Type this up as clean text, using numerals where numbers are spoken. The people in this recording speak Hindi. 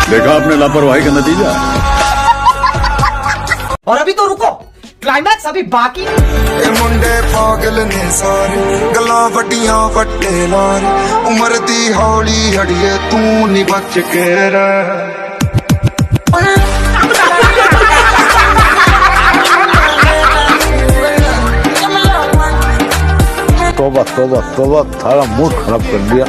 देखा आपने लापरवाही का नतीजा। और अभी तो रुको, क्लाइमैक्स अभी बाकी। ए मुंडे पागल ने सारे गला वड्डियां वड्डे लारे उम्र दी हौली हड़िए तू नी बच के रह। तौबा तौबा तौबा, थारा मूड खराब कर दिया।